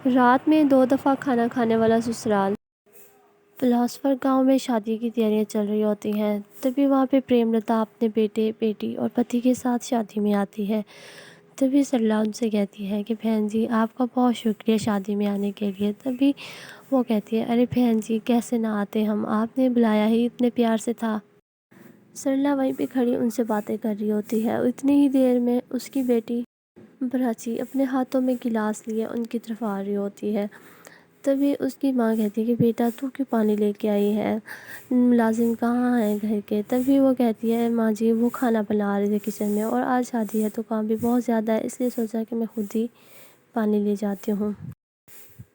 رات میں 2 دفعہ کھانا کھانے والا سسرال۔ فلاسفر گاؤں میں شادی کی تیاریاں چل رہی ہوتی ہیں، تبھی وہاں پہ پریم لتا اپنے بیٹے بیٹی اور پتی کے ساتھ شادی میں آتی ہے۔ تبھی سرلا ان سے کہتی ہے کہ بہن جی آپ کا بہت شکریہ شادی میں آنے کے لیے۔ تبھی وہ کہتی ہے ارے بہن جی کیسے نہ آتے ہم، آپ نے بلایا ہی اتنے پیار سے تھا۔ سرلا وہیں پہ کھڑی ان سے باتیں کر رہی ہوتی ہے، اتنی ہی دیر میں اس کی بیٹی پراچی اپنے ہاتھوں میں گلاس لیے ان کی طرف آ رہی ہوتی ہے۔ تبھی اس کی ماں کہتی ہے کہ بیٹا تو کیوں پانی لے کے آئی ہے، ملازم کہاں ہیں گھر کے؟ تبھی وہ کہتی ہے ماں جی وہ کھانا بنا رہے تھے کچن میں اور آج شادی ہے تو کام بھی بہت زیادہ ہے، اس لیے سوچا کہ میں خود ہی پانی لے جاتی ہوں۔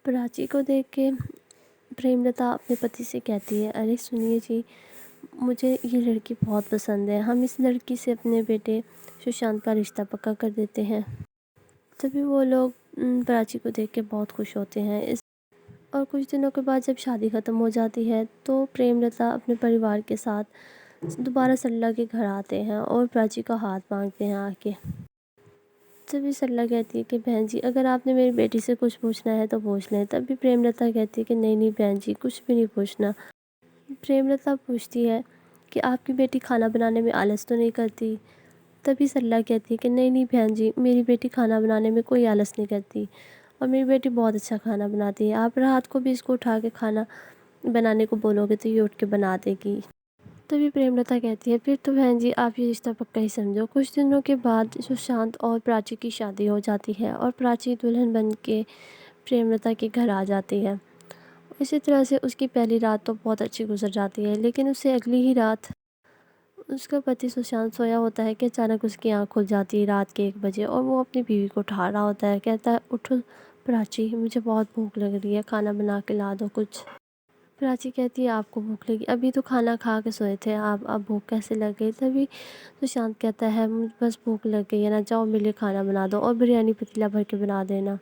پراچی کو دیکھ کے پریم لتا اپنے پتی سے کہتی ہے ارے سنیے جی، مجھے یہ لڑکی بہت پسند ہے، ہم اس لڑکی سے اپنے بیٹے سشانت کا رشتہ پکا کر دیتے ہیں۔ تبھی وہ لوگ پراچی کو دیکھ کے بہت خوش ہوتے ہیں۔ اور کچھ دنوں کے بعد جب شادی ختم ہو جاتی ہے تو پریم لتا اپنے پریوار کے ساتھ دوبارہ سرلا کے گھر آتے ہیں اور پراچی کا ہاتھ مانگتے ہیں آ کے۔ تبھی سرلا کہتی ہے کہ بہن جی اگر آپ نے میری بیٹی سے کچھ پوچھنا ہے تو پوچھ لیں۔ تبھی پریم لتا کہتی ہے کہ نہیں نہیں بہن جی کچھ بھی نہیں پوچھنا۔ پریم لتا پوچھتی ہے کہ آپ کی بیٹی کھانا بنانے میں آلس تو نہیں کرتی؟ تبھی سرلا کہتی ہے کہ نہیں نہیں بہن جی میری بیٹی کھانا بنانے میں کوئی آلس نہیں کرتی اور میری بیٹی بہت اچھا کھانا بناتی ہے، آپ رات کو بھی اس کو اٹھا کے کھانا بنانے کو بولو گے تو یہ اٹھ کے بنا دے گی۔ تبھی پریم لتا کہتی ہے پھر تو بہن جی آپ یہ رشتہ پکا ہی سمجھو۔ کچھ دنوں کے بعد سشانت اور پراچی کی شادی ہو جاتی ہے اور پراچی دلہن بن کے پریم لتا کے گھر آ جاتی ہے۔ اسی طرح سے اس کی پہلی رات تو بہت اچھی گزر جاتی ہے، لیکن اس سے اگلی ہی رات اس کا پتی سشانت سویا ہوتا ہے کہ اچانک اس کی آنکھ کھل جاتی ہے رات کے 1 بجے اور وہ اپنی بیوی کو اٹھا رہا ہوتا ہے، کہتا ہے اٹھو پراچی مجھے بہت بھوک لگ رہی ہے، کھانا بنا کے لا دو کچھ۔ پراچی کہتی ہے آپ کو بھوک لگی؟ ابھی تو کھانا کھا کے سوئے تھے آپ، اب بھوک کیسے لگ گئی؟ تبھی سشانت کہتا ہے مجھ بس بھوک لگ گئی ہے نا، جاؤ میرے لیے کھانا بنا دو اور بریانی پتیلا بھر کے بنا دینا۔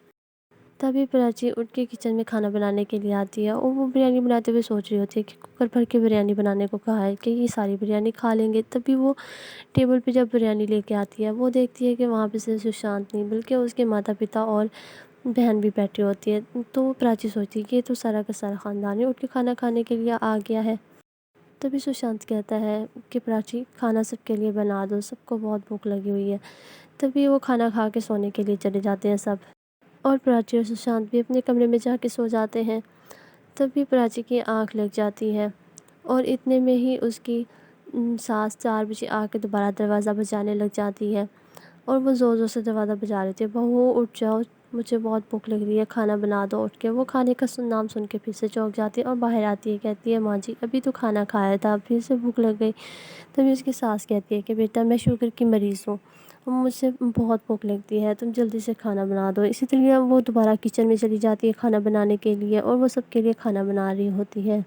تبھی پراچی اٹھ کے کچن میں کھانا بنانے کے لیے آتی ہے اور وہ بریانی بناتے ہوئے سوچ رہی ہوتی ہے کہ کوکر بھر کے بریانی بنانے کو کہا ہے کہ یہ ساری بریانی کھا لیں گے۔ تبھی وہ ٹیبل پہ جب بریانی لے کے آتی ہے وہ دیکھتی ہے کہ وہاں پہ صرف سشانت نہیں بلکہ اس کے ماتا پتا اور بہن بھی بیٹھی ہوتی ہے۔ تو پراچی سوچتی ہے کہ یہ تو سارا کا سارا خاندان ہی اٹھ کے کھانا کھانے کے لیے آ گیا ہے۔ تبھی سشانت کہتا ہے کہ پراچی کھانا سب کے لیے بنا دو، سب کو بہت بھوک لگی ہوئی ہے۔ تبھی وہ کھانا کھا کے سونے کے لیے چلے جاتے ہیں سب اور پراچی اور سشانت بھی اپنے کمرے میں جا کے سو جاتے ہیں۔ تبھی پراچی کی آنکھ لگ جاتی ہے اور اتنے میں ہی اس کی ساس 4 بجے آ کے دوبارہ دروازہ بجانے لگ جاتی ہے اور وہ زور زور سے دروازہ بجا رہے تھے، بہو اٹھ جاؤ مجھے بہت بھوک لگ رہی ہے، کھانا بنا دو اٹھ کے۔ وہ کھانے کا نام سن کے پھر سے چونک جاتی ہے اور باہر آتی ہے، کہتی ہے ماں جی ابھی تو کھانا کھایا تھا پھر سے بھوک لگ گئی۔ تبھی اس کی ساس کہتی ہے کہ بیٹا میں شوگر کی مریض ہوں، مجھ سے بہت بھوک لگتی ہے، تم جلدی سے کھانا بنا دو۔ اسی طرح وہ دوبارہ کچن میں چلی جاتی ہے کھانا بنانے کے لیے اور وہ سب کے لیے کھانا بنا رہی ہوتی ہے۔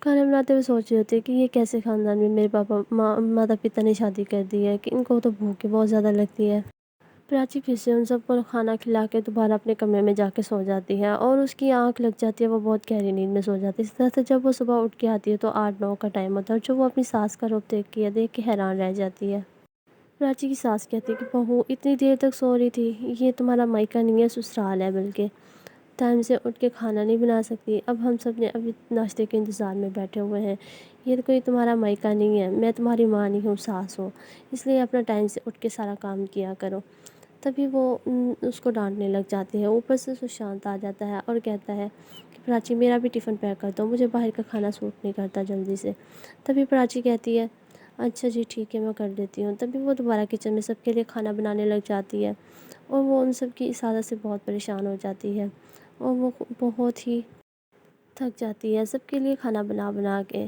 کھانا بناتے ہوئے سوچ رہی ہوتی ہے کہ یہ کیسے خاندان میں میرے ماتا پتا نے شادی کر دی ہے کہ ان کو تو بھوک بہت زیادہ لگتی ہے۔ پراچی پھر سے ان سب کو کھانا کھلا کے دوبارہ اپنے کمرے میں جا کے سو جاتی ہے اور اس کی آنکھ لگ جاتی ہے، وہ بہت گہری نیند میں سو جاتی ہے۔ اس طرح سے جب وہ صبح اٹھ کے آتی ہے تو 8-9 کا ٹائم ہوتا ہے اور جو وہ اپنی ساس کا روپ دیکھ کے حیران رہ جاتی ہے۔ پراچی کی ساس کہتی ہے کہ بہو اتنی دیر تک سو رہی تھی، یہ تمہارا مائکہ نہیں ہے سسرال ہے، بلکہ ٹائم سے اٹھ کے کھانا نہیں بنا سکتی، اب ہم سب نے ابھی ناشتے کے انتظار میں بیٹھے ہوئے ہیں، یہ تو کوئی تمہارا مائکہ نہیں ہے، میں تمہاری ماں نہیں ہوں ساس ہوں، اس لیے اپنا ٹائم سے اٹھ کے سارا کام کیا کرو۔ تبھی وہ اس کو ڈانٹنے لگ جاتی ہے، اوپر سے سشانت آ جاتا ہے اور کہتا ہے کہ پراچی میرا بھی ٹفن پیک کر دو، مجھے باہر کا کھانا سوٹ نہیں کرتا جلدی سے۔ تبھی پراچی کہتی ہے اچھا جی ٹھیک ہے میں کر دیتی ہوں۔ تبھی وہ دوبارہ کچن میں سب کے لیے کھانا بنانے لگ جاتی ہے اور وہ ان سب کی اس عادت سے بہت پریشان ہو جاتی ہے اور وہ بہت ہی تھک جاتی ہے سب کے لیے کھانا بنا بنا کے۔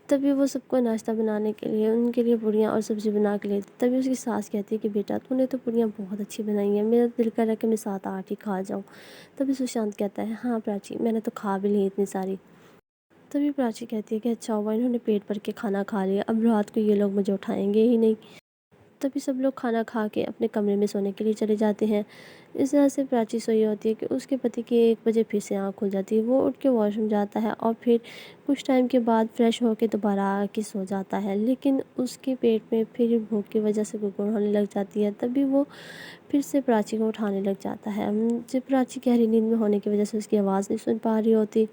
تبھی وہ سب کو ناشتہ بنانے کے لیے ان کے لیے پوریاں اور سبزی بنا کے لیتی، تبھی اس کی ساس کہتی ہے کہ بیٹا تو نے تو پوریاں بہت اچھی بنائی ہیں، میرا دل کر رہا ہے کہ میں 7-8 ہی کھا جاؤں۔ تبھی سشانت کہتا ہے ہاں پراچی میں نے تو کھا بھی لی اتنی ساری۔ تبھی پراچی کہتی ہے کہ اچھا ہوا انہوں نے پیٹ بھر کے کھانا کھا لیا، اب رات کو یہ لوگ مجھے اٹھائیں گے ہی نہیں۔ تبھی سب لوگ کھانا کھا کے اپنے کمرے میں سونے کے لیے چلے جاتے ہیں۔ اس طرح سے پراچی سوئی ہوتی ہے کہ اس کے پتی کی 1 بجے پھر سے آنکھ کھل جاتی ہے۔ وہ اٹھ کے واش روم جاتا ہے اور پھر کچھ ٹائم کے بعد فریش ہو کے دوبارہ آ کے سو جاتا ہے، لیکن اس کے پیٹ میں پھر بھوک کی وجہ سے گڑگڑ ہونے لگ جاتی ہے۔ تبھی وہ پھر سے پراچی کو اٹھانے لگ جاتا ہے۔ جب پراچی گہری نیند میں ہونے کی وجہ سے اس کی آواز نہیں سن پا رہی ہوتی،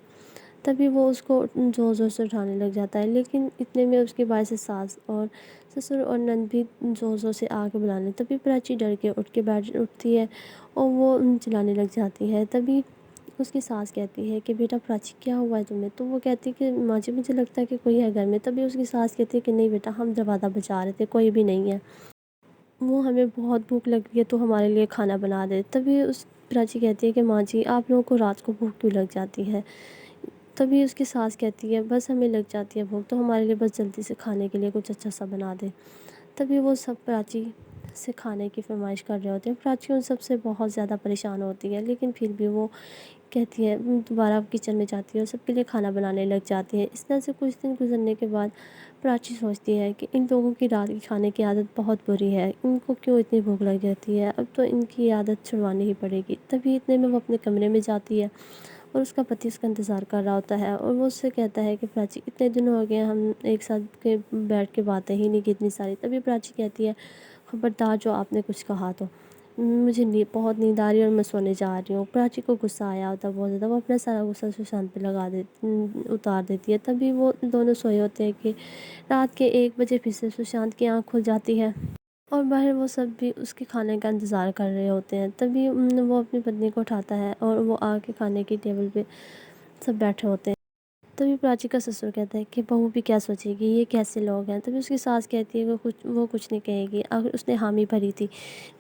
تبھی وہ اس کو زور زور سے اٹھانے لگ جاتا ہے، لیکن اتنے میں اس کے باعث ساس اور سسر اور نند بھی زور زور سے آ کے بلانے، تبھی پراچی ڈر کے اٹھتی ہے اور وہ چلانے لگ جاتی ہے۔ تبھی اس کی ساس کہتی ہے کہ بیٹا پراچی کیا ہوا ہے تمہیں؟ تو وہ کہتی ہے کہ ماں جی مجھے لگتا ہے کہ کوئی ہے گھر میں۔ تبھی اس کی ساس کہتی ہے کہ نہیں بیٹا، ہم دروازہ بجا رہے تھے، کوئی بھی نہیں ہے، وہ ہمیں بہت بھوک لگ رہی ہے تو ہمارے لیے کھانا بنا دے۔ تبھی اس پراچی کہتی ہے کہ ماں جی آپ لوگوں کو رات کو بھوک کیوں لگ جاتی ہے؟ تبھی اس کی ساس کہتی ہے بس ہمیں لگ جاتی ہے بھوک، تو ہمارے لیے بس جلدی سے کھانے کے لیے کچھ اچھا سا بنا دے۔ تبھی وہ سب پراچی سے کھانے کی فرمائش کر رہے ہوتے ہیں۔ پراچی ان سب سے بہت زیادہ پریشان ہوتی ہے، لیکن پھر بھی وہ کہتی ہے دوبارہ کچن میں جاتی ہے اور سب کے لیے کھانا بنانے لگ جاتی ہے۔ اس طرح سے کچھ دن گزرنے کے بعد پراچی سوچتی ہے کہ ان لوگوں کی رات کی کھانے کی عادت بہت بری ہے، ان کو کیوں اتنی بھوک لگ جاتی ہے، اب تو ان کی عادت چھڑوانی ہی پڑے گی۔ تبھی اتنے میں وہ اپنے کمرے میں جاتی ہے اور اس کا پتی اس کا انتظار کر رہا ہوتا ہے اور وہ اس سے کہتا ہے کہ پراچی اتنے دن ہو گئے ہم ایک ساتھ بیٹھ کے باتیں ہی نہیں کی اتنی ساری۔ تبھی پراچی کہتی ہے خبردار جو آپ نے کچھ کہا تو مجھے بہت نیند آ رہی ہے اور میں سونے جا رہی ہوں۔ پراچی کو غصہ آیا ہوتا ہے بہت زیادہ، وہ اپنا سارا غصہ سوشانت پہ اتار دیتی ہے۔ تبھی وہ دونوں سوئے ہوتے ہیں کہ رات کے 1 بجے پھر سے سوشانت کی آنکھ کھل جاتی ہے اور باہر وہ سب بھی اس کے کھانے کا انتظار کر رہے ہوتے ہیں۔ تبھی وہ اپنی پتنی کو اٹھاتا ہے اور وہ آ کے کھانے کی ٹیبل پہ سب بیٹھے ہوتے ہیں۔ تبھی پراچی کا سسر کہتا ہے کہ بہو بھی کیا سوچے گی، یہ کیسے لوگ ہیں؟ تبھی اس کی ساس کہتی ہے کہ وہ کچھ نہیں کہے گی، اگر اس نے حامی بھری تھی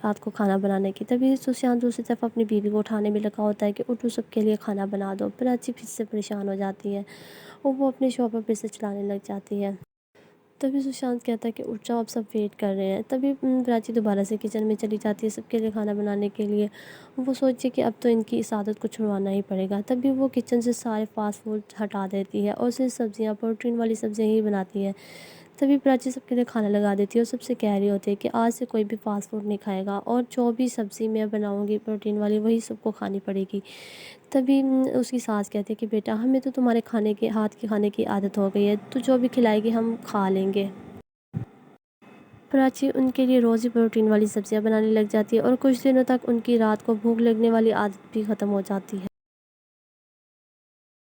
رات کو کھانا بنانے کی۔ تبھی سوشانت دوسری طرف اپنی بیوی کو اٹھانے میں لگا ہوتا ہے کہ اٹھو سب کے لیے کھانا بنا دو۔ پراچی پھر سے پریشان ہو جاتی ہے اور وہ اپنے شوہر پر پھر سے چلانے لگ جاتی ہے۔ تبھی سوشانت کہتا ہے کہ اٹھ جاؤ اب سب ویٹ کر رہے ہیں۔ تبھی پراچی دوبارہ سے کچن میں چلی جاتی ہے سب کے لیے کھانا بنانے کے لیے۔ وہ سوچے کہ اب تو ان کی اس عادت کو چھڑوانا ہی پڑے گا۔ تبھی وہ کچن سے سارے فاسٹ فوڈ ہٹا دیتی ہے اور صرف سبزیاں، پروٹین والی سبزیاں ہی بناتی ہے۔ تبھی پراچی سب کے لیے کھانا لگا دیتی ہے اور سب سے کہہ رہی ہوتی ہے کہ آج سے کوئی بھی فاسٹ فوڈ نہیں کھائے گا اور جو بھی سبزی میں بناؤں گی پروٹین والی وہی سب کو کھانی پڑے گی۔ تبھی اس کی ساس کہتی ہے کہ بیٹا ہمیں تو تمہارے ہاتھ کے کھانے کی عادت ہو گئی ہے، تو جو بھی کھلائے گی ہم کھا لیں گے۔ پراچی ان کے لیے روز ہی پروٹین والی سبزیاں بنانے لگ جاتی ہے اور کچھ دنوں تک ان کی رات کو بھوک لگنے والی عادت بھی ختم ہو جاتی ہے۔